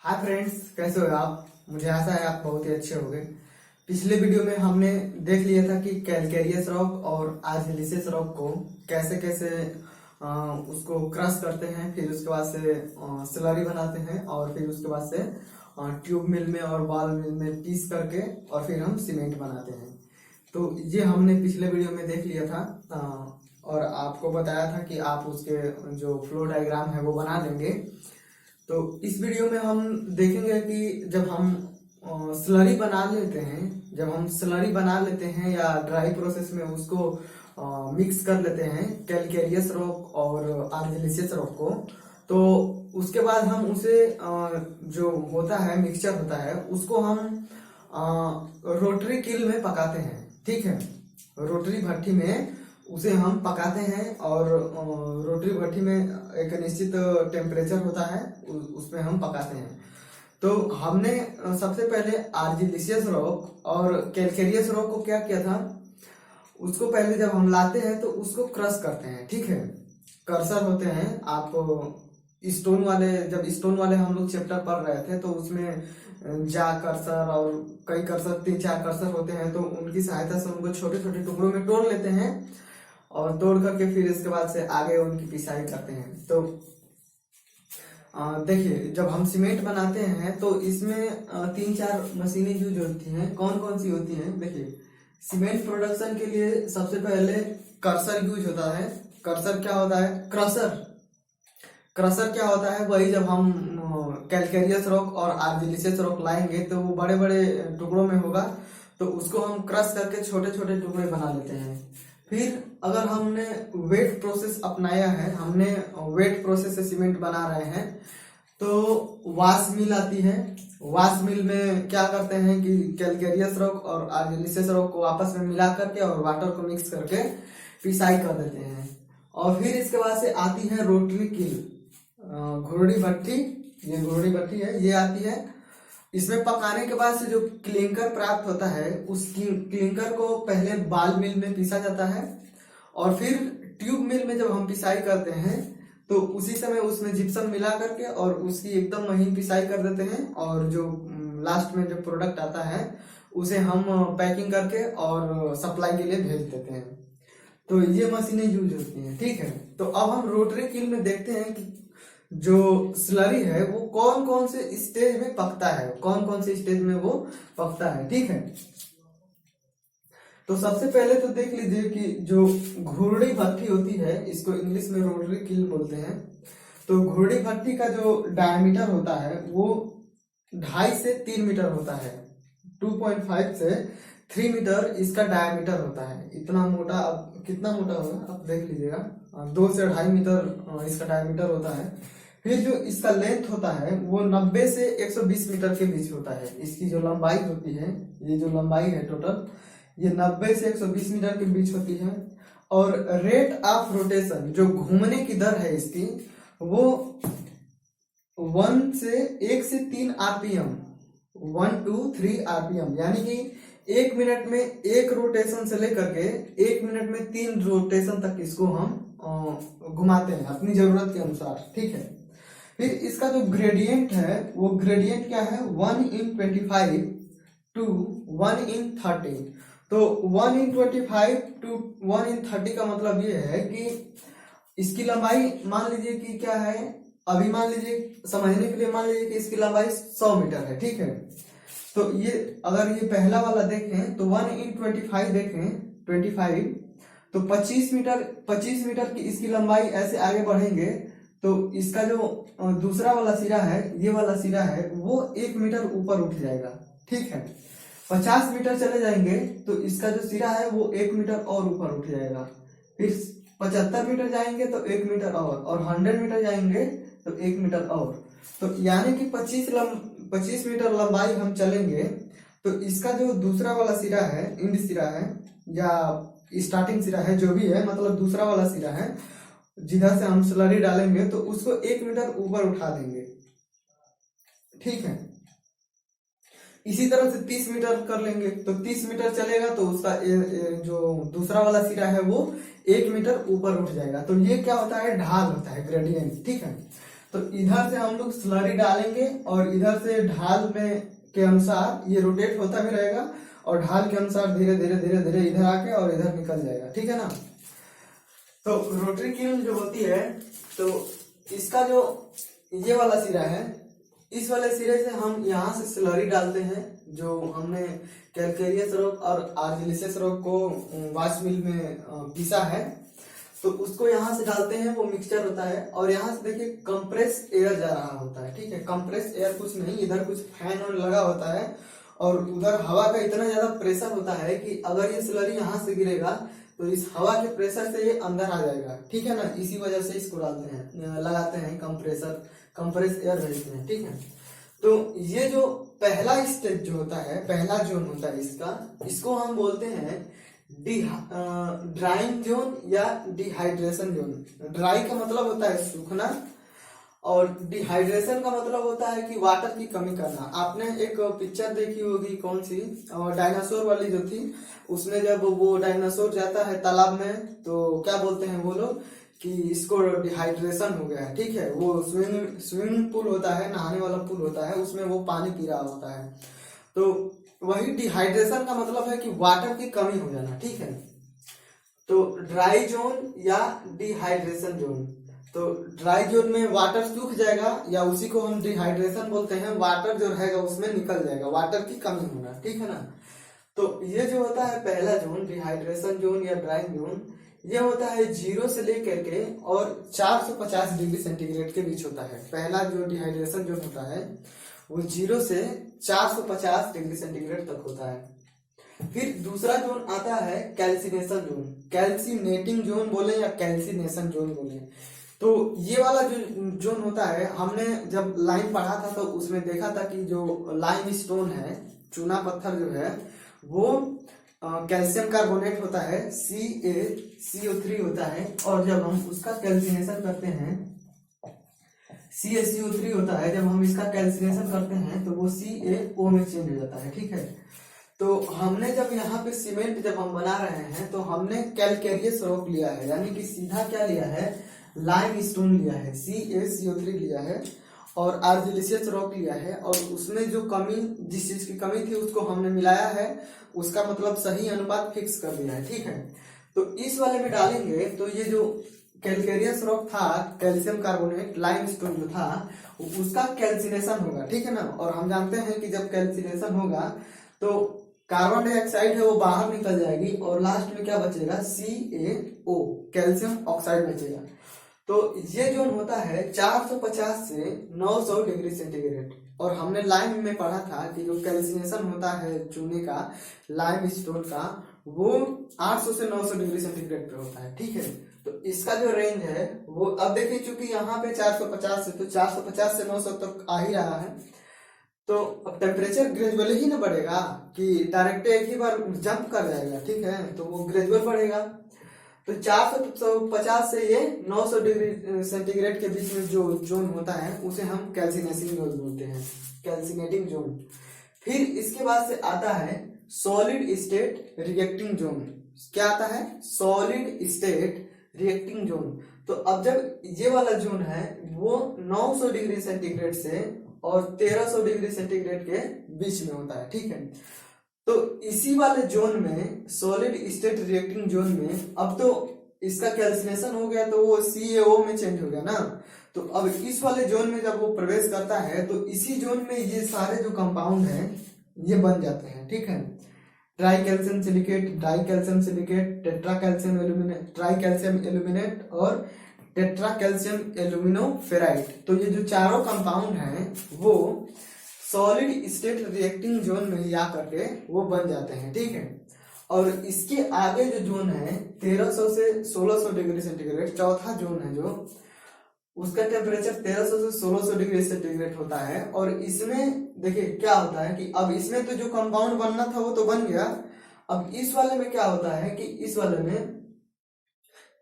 Hi friends, कैसे हो आप। मुझे आशा है आप बहुत ही अच्छे होंगे। पिछले वीडियो में हमने देख लिया था कि कैलकेरियस रॉक और आर्जिलियस रॉक को कैसे कैसे उसको क्रश करते हैं, फिर उसके बाद से स्लरी बनाते हैं और फिर उसके बाद से ट्यूब मिल में और बॉल मिल में पीस करके और फिर हम सीमेंट बनाते हैं। तो ये हमने पिछले वीडियो में देख लिया था और आपको बताया था कि आप उसके जो फ्लो डायग्राम है वो बना लेंगे। तो इस वीडियो में हम देखेंगे कि जब हम स्लरी बना लेते हैं, या ड्राई प्रोसेस में उसको मिक्स कर लेते हैं कैलकेरियस रॉक और आर्जिलियस रॉक को, तो उसके बाद हम उसे जो होता है मिक्सचर होता है उसको हम रोटरी किल में पकाते हैं। ठीक है, रोटरी भट्टी में उसे हम पकाते हैं और रोटरी भट्टी में एक निश्चित टेम्परेचर होता है, उसमें हम पकाते हैं। तो हमने सबसे पहले आर्जिलियस रॉक और कैलकेरियस रॉक को क्या किया था, उसको पहले जब हम लाते हैं तो उसको क्रश करते हैं। ठीक है, कर्सर होते हैं आप स्टोन वाले, जब स्टोन वाले हम लोग चैप्टर पढ़ रहे थे तो उसमें जा कर्सर और कई कर्सर 3-4 कर्सर होते हैं, तो उनकी सहायता से उनको छोटे छोटे टुकड़ों में तोड़ लेते हैं और तोड़ करके फिर इसके बाद से आगे उनकी पिसाई करते हैं। तो देखिए, जब हम सीमेंट बनाते हैं तो इसमें 3-4 मशीनें यूज होती हैं। कौन कौन सी होती हैं? देखिए, सीमेंट प्रोडक्शन के लिए सबसे पहले कर्सर यूज होता है। कर्सर क्या होता है? क्रशर क्या होता है? वही जब हम कैलकेरियस रॉक और आर्जिलियस रॉक लाएंगे तो वो बड़े बड़े टुकड़ों में होगा, तो उसको हम क्रश करके छोटे छोटे टुकड़े बना लेते हैं। फिर अगर हमने वेट प्रोसेस अपनाया है, हमने वेट प्रोसेस से सीमेंट बना रहे हैं, तो वाश मिल आती है। वाश मिल में क्या करते हैं कि कैलकेरियस रॉक और आर्जिलियस रॉक को आपस में मिला करके और वाटर को मिक्स करके पिसाई कर देते हैं। और फिर इसके बाद से आती है रोटरी किल, घुरड़ी भट्टी। ये घुरड़ी भट्टी है, ये आती है। इसमें पकाने के बाद से जो क्लिंकर प्राप्त होता है, उस क्लिंकर को पहले बाल मिल में पीसा जाता है और फिर ट्यूब मिल में जब हम पिसाई करते हैं तो उसी समय उसमें जिप्सम मिला करके और उसकी एकदम महीन पिसाई कर देते हैं और जो लास्ट में जो प्रोडक्ट आता है उसे हम पैकिंग करके और सप्लाई के लिए भेज देते हैं। तो ये मशीनें यूज होती हैं। ठीक है, तो अब हम रोटरी किल में देखते हैं कि जो स्लरी है वो कौन कौन से स्टेज में पकता है। ठीक है, तो सबसे पहले तो देख लीजिए कि जो घुरड़ी भट्टी होती है, इसको इंग्लिश में रोटरी किल बोलते हैं। तो घुरड़ी भट्टी का जो डायमीटर होता है वो 2.5 से 3 मीटर होता है। 2.5 से 3 मीटर इसका डायमीटर होता है। इतना मोटा, अब कितना मोटा होगा आप देख लीजिएगा, 2 से 2.5 मीटर इसका डायमीटर होता है। फिर जो इसका लेंथ होता है वो 90 से 120 मीटर के बीच होता है। इसकी जो लंबाई होती है, ये जो लंबाई है टोटल, ये 90 से 120 मीटर के बीच होती है। और रेट ऑफ रोटेशन, जो घूमने की दर है इसकी, वो 1 से 3 आरपीएम, 1 to 3 आरपीएम, यानी कि 1 मिनट में 1 रोटेशन से लेकर के 1 मिनट में 3 रोटेशन तक इसको हम घुमाते हैं अपनी जरूरत के अनुसार। ठीक है, फिर इसका जो ग्रेडियंट है वो ग्रेडियंट क्या है? 1/25 to 1/30। तो 1/25 to 1/30 का मतलब ये है कि इसकी लंबाई मान लीजिए कि क्या है, अभी मान लीजिए समझने के लिए मान लीजिए कि इसकी लंबाई 100 मीटर है। ठीक है, तो ये अगर ये पहला वाला देखें तो 1/25 देखें 25, तो 25 मीटर की इसकी लंबाई ऐसे आगे बढ़ेंगे तो इसका जो दूसरा वाला सिरा है, ये वाला सिरा है, वो 1 मीटर ऊपर उठ जाएगा। ठीक है, 50 मीटर चले जाएंगे तो इसका जो सिरा है वो 1 मीटर और ऊपर उठ जाएगा। फिर 75 मीटर जाएंगे तो 1 मीटर और 100 मीटर जाएंगे तो 1 मीटर और। तो यानी कि 25 मीटर लंबाई हम चलेंगे तो इसका जो दूसरा वाला सिरा है, इंड सिरा है या स्टार्टिंग सिरा है, जो भी है, मतलब दूसरा वाला सिरा है, जिधर से हम स्लरी डालेंगे तो उसको 1 मीटर ऊपर उठा देंगे। ठीक है, इसी तरह से 30 मीटर कर लेंगे तो 30 मीटर चलेगा तो उसका जो दूसरा वाला सिरा है वो 1 मीटर ऊपर उठ जाएगा। तो ये क्या होता है? ढाल होता है, ग्रेडियंट। ठीक है, तो इधर से हम लोग स्लरी डालेंगे और इधर से ढाल में के अनुसार ये रोटेट होता भी रहेगा और ढाल के अनुसार धीरे धीरे धीरे धीरे इधर आके और इधर निकल जाएगा, ठीक है ना। तो रोटरी किल्न जो होती है, तो इसका जो ये वाला सिरा है, इस वाले सिरे से हम यहाँ से स्लरी डालते हैं, जो हमने कैलकेरियस रॉक और आर्जिलियस रॉक को वाश मिल में पीसा है, तो उसको यहाँ से डालते हैं, वो मिक्सचर होता है। और यहाँ से देखिए कंप्रेस एयर जा रहा होता है, ठीक है। कंप्रेस एयर कुछ नहीं, इधर कुछ फैन लगा होता है और उधर हवा का इतना ज्यादा प्रेशर होता है कि अगर ये स्लरी यहाँ से गिरेगा तो इस हवा के प्रेशर से ये अंदर आ जाएगा, ठीक है ना। इसी वजह से इसको डालते हैं, लगाते हैं, कंप्रेस एयर भेजते हैं, ठीक है। तो ये जो पहला स्टेज जो होता है, पहला जोन होता है इसका, इसको हम बोलते हैं ड्राइंग जोन या डिहाइड्रेशन जोन। ड्राई का मतलब होता है सूखना और डिहाइड्रेशन का मतलब होता है कि वाटर की कमी करना। आपने एक पिक्चर देखी होगी, कौन सी, डायनासोर वाली जो थी, उसमें जब वो डायनासोर जाता है तालाब में तो क्या बोलते हैं वो लोग कि इसको डिहाइड्रेशन हो गया है, ठीक है। वो स्विमिंग पूल होता है, नहाने वाला पूल होता है, उसमें वो पानी पी रहा होता है, तो वही डिहाइड्रेशन का मतलब है कि वाटर की कमी हो जाना, ठीक है। तो ड्राई जोन या डिहाइड्रेशन जोन, तो ड्राई जोन में वाटर सूख जाएगा या उसी को हम डिहाइड्रेशन बोलते हैं, वाटर जो रहेगा उसमें निकल जाएगा, वाटर की कमी होना, ठीक है ना। तो ये जो होता है पहला जोन, डिहाइड्रेशन जोन या ड्राई जोन, ये होता है 0 से लेकर के और 450 डिग्री सेंटीग्रेड के बीच होता है। पहला जो डिहाइड्रेशन जोन होता है वो 0 से 450 डिग्री सेंटीग्रेड तक होता है। फिर दूसरा जोन आता है कैल्सिनेशन जोन, कैल्सिनेटिंग जोन बोले या कैल्सिनेशन जोन बोले। तो ये वाला जो जोन होता है, हमने जब लाइन पढ़ा था तो उसमें देखा था कि जो लाइम स्टोन है, चूना पत्थर जो है, वो कैल्शियम कार्बोनेट होता है, CaCO3 होता है, और जब हम उसका कैल्सिनेशन करते हैं, CaCO3 होता है, जब हम इसका कैल्सिनेशन करते हैं तो वो CaO में चेंज हो जाता है, ठीक है। तो हमने जब यहाँ पे सीमेंट जब हम बना रहे हैं तो हमने कैलकेरियस रॉक लिया है, यानी कि सीधा क्या लिया है, लाइम स्टोन लिया है, CaCO3 लिया है और आर्जिलियस रॉक लिया है, और उसमें जो कमी, जिस चीज की कमी थी उसको हमने मिलाया है, उसका मतलब सही अनुपात फिक्स कर दिया है, ठीक है। तो इस वाले में डालेंगे तो ये जो कैलकेरियस रॉक था, कैल्शियम कार्बोनेट लाइम स्टोन जो था, उसका कैल्सिनेशन होगा, ठीक है ना। और हम जानते हैं कि जब कैल्सिनेशन होगा तो कार्बन डाइऑक्साइड है वो बाहर निकल जाएगी और लास्ट में क्या बचेगा, CaO, कैल्शियम ऑक्साइड बचेगा। तो ये जोन होता है 450 से 900 डिग्री सेंटीग्रेड। और हमने लाइम में पढ़ा था कि जो कैल्सिनेशन होता है चूने का, लाइम स्टोन का, वो 800 से 900 डिग्री सेंटीग्रेड पे होता है, ठीक है। तो इसका जो रेंज है वो, अब देखिए चूंकि यहाँ पे 450 से, तो 450 से 900 तक आ ही रहा है, तो अब टेम्परेचर ग्रेजुअली ही ना बढ़ेगा कि डायरेक्ट एक ही बार जंप कर जाएगा, ठीक है। तो वो ग्रेजुअल बढ़ेगा। तो 450 से ये 900 डिग्री सेंटीग्रेड के बीच में जो जोन होता है उसे हम कैल्सिनेटिंग जोन बोलते हैं, कैल्सिनेटिंग जोन। फिर इसके बाद से आता है सॉलिड स्टेट रिएक्टिंग जोन। क्या आता है, सॉलिड स्टेट रिएक्टिंग जोन। तो अब जब ये वाला जोन है वो 900 डिग्री सेंटीग्रेड से और 1300 डिग्री सेंटीग्रेड के बीच में होता है, ठीक है। तो इसी वाले जोन में, सॉलिड स्टेट रिएक्टिंग जोन में, अब तो इसका कैल्सिनेशन हो गया तो वो CaO में चेंज हो गया ना। तो अब इस वाले जोन में जब वो प्रवेश करता है तो इसी जोन में ये सारे जो कंपाउंड हैं ये बन जाते हैं, ठीक है। Try calcium silicate, die calcium silicate, tetra calcium aluminate, try calcium aluminate और टेट्रा कैल्शियम एल्यूमिनोफेराइट। तो ये जो चारों कंपाउंड हैं वो सॉलिड स्टेट रिएक्टिंग जोन में ही आकर के वो बन जाते हैं, ठीक है। और इसके आगे जो जोन है 1300 से 1600 डिग्री सेंटीग्रेड, चौथा जोन है जो, उसका टेम्परेचर 1300 से 1600 डिग्री सेंटीग्रेड होता है। और इसमें देखिए क्या होता है कि अब इसमें तो जो कंपाउंड बनना था वो तो बन गया, अब इस वाले में क्या होता है कि इस वाले में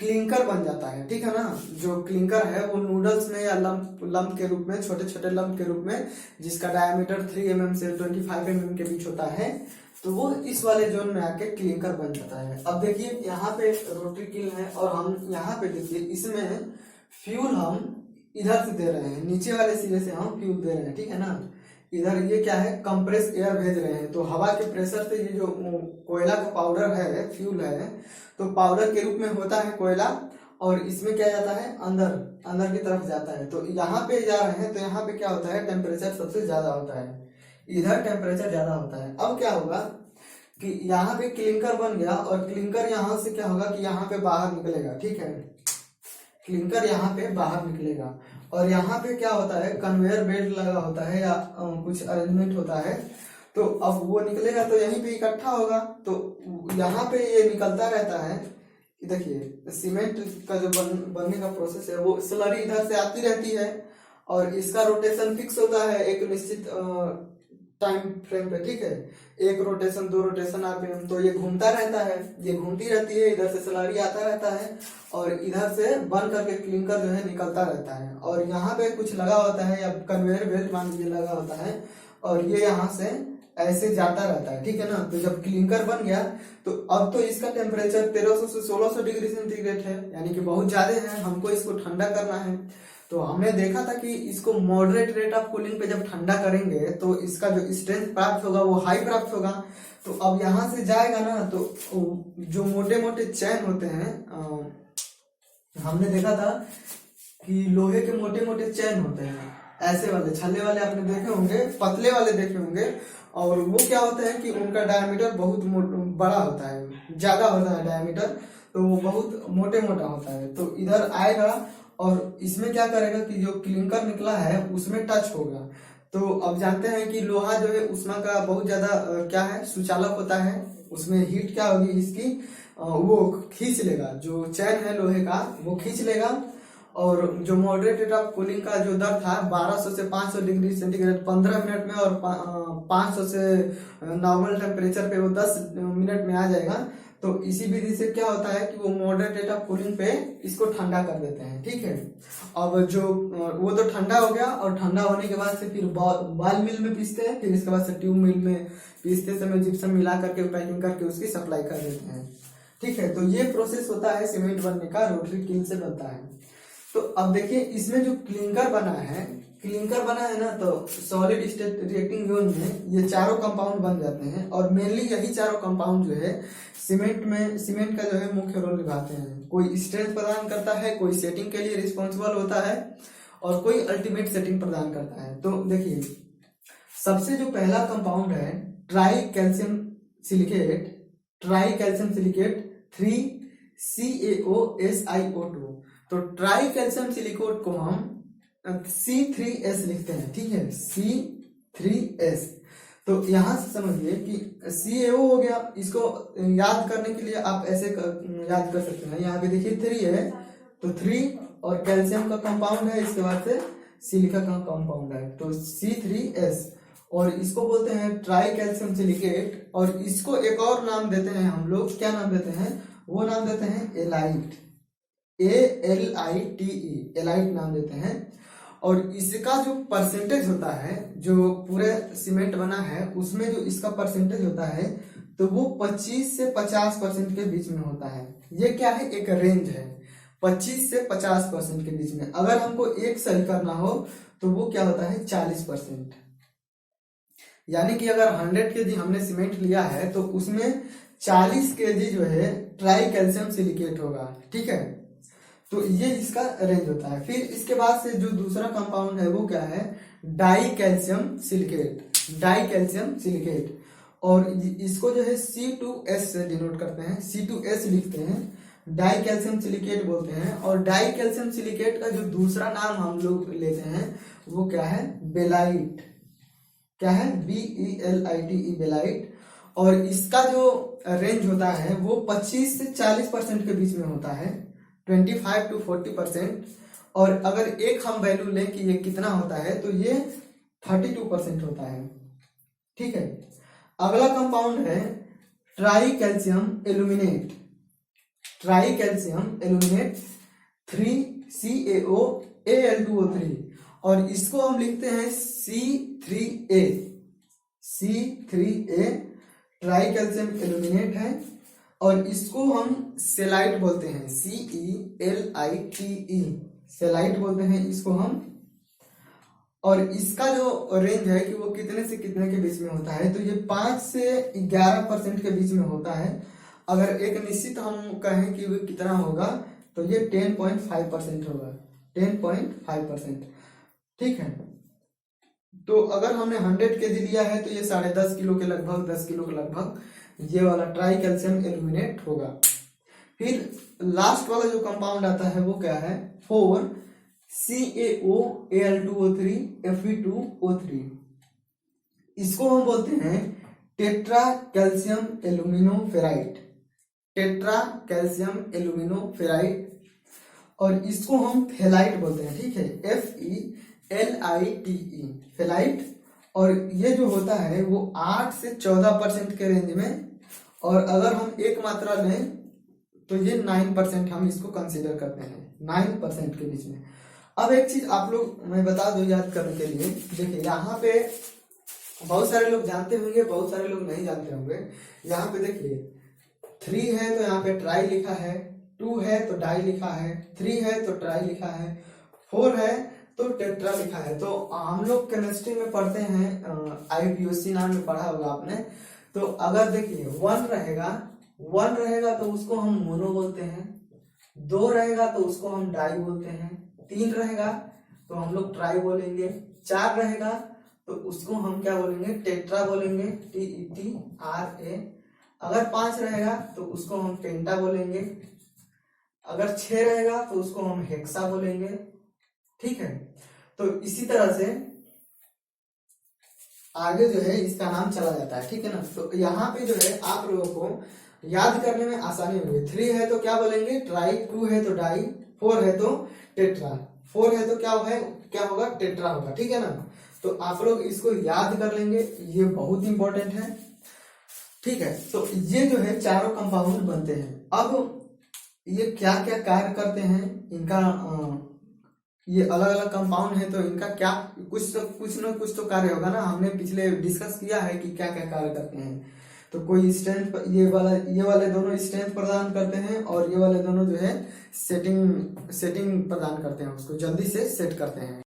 क्लिंकर बन जाता है, ठीक है ना। जो क्लिंकर है वो नूडल्स में या लंप के रूप में, छोटे छोटे लंप के रूप में, जिसका डायमीटर 3 mm से 25 mm के बीच होता है, तो वो इस वाले जोन में आके क्लिंकर बन जाता है। अब देखिए यहाँ पे रोटरी किल है और हम यहाँ पे देखिए इसमें फ्यूल हम इधर से दे रहे हैं, नीचे वाले सिरे से हम फ्यूल दे रहे हैं, ठीक है ना। इधर ये क्या है, कंप्रेस एयर भेज रहे हैं, तो हवा के प्रेशर से ये जो कोयला का पाउडर है, फ्यूल है, तो पाउडर के रूप में होता है कोयला, और इसमें क्या जाता है, अंदर अंदर की तरफ जाता है। तो यहाँ पे जा रहे हैं, तो यहाँ पे क्या होता है, टेम्परेचर सबसे ज्यादा होता है, इधर टेम्परेचर ज्यादा होता है। अब क्या होगा कि यहाँ पे क्लिंकर बन गया, और क्लिंकर यहाँ से क्या होगा कि यहाँ पे बाहर निकलेगा, ठीक है, क्लिंकर यहाँ पे बाहर निकलेगा। और यहाँ पे क्या होता है, कन्वेयर बेल्ट लगा होता है या कुछ अरेंजमेंट होता है, तो अब वो निकलेगा तो यहीं पे इकट्ठा होगा, तो यहाँ पे ये निकलता रहता है। देखिए सीमेंट का जो बनने का प्रोसेस है, वो स्लरी इधर से आती रहती है, और इसका रोटेशन फिक्स होता है एक निश्चित टाइम फ्रेम पे, ठीक है, एक रोटेशन, 2 रोटेशन आरपीएम, तो ये घूमता रहता है, ये घूमती रहती है, इधर से स्लरी आता रहता है, और इधर से बन करके क्लिंकर जो है निकलता रहता है। और यहाँ पे कुछ लगा होता है, या कन्वेयर बेल्ट मान लीजिए लगा होता है, और ये यहाँ से ऐसे जाता रहता है, ठीक है ना। तो जब क्लिंकर बन गया, तो अब तो इसका टेम्परेचर 1300 से 1600 डिग्री सेंटीग्रेड है, यानी कि बहुत ज्यादा है, हमको इसको ठंडा करना है। तो हमने देखा था कि इसको मॉडरेट रेट ऑफ कूलिंग पे जब ठंडा करेंगे तो इसका जो स्ट्रेंथ प्राप्त होगा वो हाई प्राप्त होगा। तो अब यहाँ से जाएगा ना, तो जो मोटे मोटे चैन होते हैं, हमने देखा था कि लोहे के मोटे मोटे चैन होते हैं, ऐसे वाले छल्ले वाले आपने देखे होंगे, पतले वाले देखे होंगे, और वो क्या होता है कि उनका डायमीटर बहुत बड़ा होता है, ज्यादा होता है डायमीटर, तो वो बहुत मोटे मोटा होता है। तो इधर आएगा और इसमें क्या करेगा कि जो क्लिंकर निकला है उसमें टच होगा। तो अब जानते हैं कि लोहा जो है उष्मा का बहुत ज्यादा क्या है, सुचालक होता है, उसमें हीट क्या होगी इसकी, वो खींच लेगा, जो चैन है लोहे का वो खींच लेगा। और जो मॉडरेट रेट ऑफ कूलिंग का जो दर था 1200 से 500 डिग्री सेंटीग्रेड 15 मिनट में, और 500 से नॉर्मल टेम्परेचर पे वो 10 मिनट में आ जाएगा। तो इसी विधि से क्या होता है कि वो मॉडरेट रेट ऑफ कूलिंग पे इसको ठंडा कर देते हैं, ठीक है। अब जो वो तो ठंडा हो गया, और ठंडा होने के बाद से फिर बॉल मिल में पीसते हैं, फिर इसके बाद से ट्यूब मिल में पीसते समय जिप्सम मिला करके पैकिंग करके उसकी सप्लाई कर देते हैं, ठीक है। तो ये प्रोसेस होता है सीमेंट बनने का, रोटरी किल से बनता है। तो अब देखिए इसमें जो क्लिंकर बना है, ना, तो सॉलिड स्टेट रिएक्टिंग जोन में ये चारों कंपाउंड बन जाते हैं, और मेनली यही चारों कंपाउंड जो है सीमेंट का जो है मुख्य रोल निभाते हैं। कोई स्ट्रेंथ प्रदान करता है, कोई सेटिंग के लिए रिस्पॉन्सिबल होता है, और कोई अल्टीमेट सेटिंग प्रदान करता है। तो देखिए सबसे जो पहला कंपाउंड है ट्राई कैल्शियम सिलिकेट 3CaOSiO2। तो ट्राई कैल्शियम सिलिकेट को हम C3S लिखते हैं, ठीक है, C3S। तो यहां से समझिए कि CaO हो गया, इसको याद करने के लिए आप ऐसे याद कर सकते हैं, यहाँ पे देखिए 3 है, तो 3 और कैल्शियम का कंपाउंड है, इसके बाद से सिलिका का कंपाउंड है, तो C3S, और इसको बोलते हैं ट्राई कैल्शियम सिलिकेट। और इसको एक और नाम देते हैं हम लोग, क्या नाम देते हैं, वो नाम देते हैं एलाइट, ALITE, एलाइट नाम देते हैं। और इसका जो परसेंटेज होता है, जो पूरे सीमेंट बना है उसमें जो इसका परसेंटेज होता है, तो वो 25 से 50% के बीच में होता है। ये क्या है, एक रेंज है, 25 से 50% के बीच में। अगर हमको एक सही करना हो तो वो क्या होता है, 40%। यानी कि अगर 100 kg हमने सीमेंट लिया है तो उसमें 40 kg जो है ट्राई कैल्शियम सिलिकेट होगा, ठीक है। तो ये इसका रेंज होता है। फिर इसके बाद से जो दूसरा कंपाउंड है वो क्या है, डाई कैल्शियम सिलिकेट, और इसको जो है C2S से डिनोट करते हैं, C2S लिखते हैं, डाई कैल्शियम सिलिकेट बोलते हैं। और डाई कैल्शियम सिलिकेट का जो दूसरा नाम हम लोग लेते हैं वो क्या है, बेलाइट, क्या है, BELITE, बेलाइट। और इसका जो रेंज होता है वो 25 से 40% के बीच में होता है, 25 to 40%। और अगर एक हम वैल्यू लें कि ये कितना होता है, तो ये 32% होता है, ठीक है। अगला कंपाउंड है ट्राई कैल्शियम एल्यूमिनेट 3CaOAl2O3, और इसको हम लिखते हैं C3A, ट्राई कैल्शियम एल्यूमिनेट है। और इसको हम सेलाइट बोलते हैं, CELITE, सेलाइट बोलते हैं इसको हम। और इसका जो रेंज है कि वो कितने से कितने के बीच में होता है, तो ये 5 से 11% के बीच में होता है। अगर एक निश्चित हम कहें कि वो कितना होगा, तो ये 10.5% होगा, 10.5%। ठीक है, तो अगर हमने 100 kg लिया है तो ये 10.5 किलो के लगभग, 10 किलो के लगभग ये वाला ट्राई कैल्शियम एल्यूमिनेट होगा। फिर लास्ट वाला जो कंपाउंड आता है वो क्या है, 4CaOAl2O3 Fe2O3। इसको हम बोलते हैं टेट्रा कैल्शियम एल्यूमिनोफेराइट, टेट्रा कैल्शियम एल्यूमिनोफेराइट। और इसको हम फेलाइट बोलते हैं। ठीक है, FeLite, फेलाइट। और ये जो होता है वो 8 से 14% के रेंज में, और अगर हम एक मात्रा लें तो ये 9% हम इसको कंसीडर करते हैं, 9% के बीच में। अब एक चीज आप लोग मैं बता दूं याद करने के लिए, देखिए यहाँ पे बहुत सारे लोग जानते होंगे, बहुत सारे लोग नहीं जानते होंगे। यहाँ पे देखिए 3 है तो यहाँ पे ट्राई लिखा है, 2 है तो डाई लिखा है, 3 है तो ट्राई लिखा है, 4 है तो टेट्रा लिखा है। तो हम लोग केमिस्ट्री में पढ़ते हैं, IUPAC नाम में पढ़ा होगा आपने। तो अगर देखिए 1 रहेगा तो उसको हम मोनो बोलते हैं, 2 रहेगा तो उसको हम डाई बोलते हैं, 3 रहेगा तो हम लोग ट्राई बोलेंगे, 4 रहेगा तो उसको हम क्या बोलेंगे, टेट्रा बोलेंगे, TETRA। अगर 5 रहेगा तो उसको हम पेंटा बोलेंगे, अगर 6 रहेगा तो उसको हम हेक्सा बोलेंगे। ठीक है, तो इसी तरह से आगे जो है इसका नाम चला जाता है। ठीक है ना, तो यहाँ पे जो है आप लोगों को याद करने में आसानी होगी। 3 है तो क्या बोलेंगे, ट्राई, 2 है तो डाई, 4 है तो टेट्रा, 4 है तो क्या होगा, टेट्रा होगा। ठीक है ना, तो आप लोग इसको याद कर लेंगे, ये बहुत इंपॉर्टेंट है। ठीक है, तो ये जो है चारों कंपाउंड बनते हैं। अब ये क्या क्या कार्य करते हैं, इनका ये अलग अलग कंपाउंड है तो इनका क्या कुछ न कुछ तो कार्य होगा ना। हमने पिछले डिस्कस किया है कि क्या क्या कार्य करते हैं। तो कोई स्ट्रेंथ, ये वाले दोनों स्ट्रेंथ प्रदान करते हैं, और ये वाले दोनों जो है सेटिंग प्रदान करते हैं, उसको जल्दी से सेट करते हैं।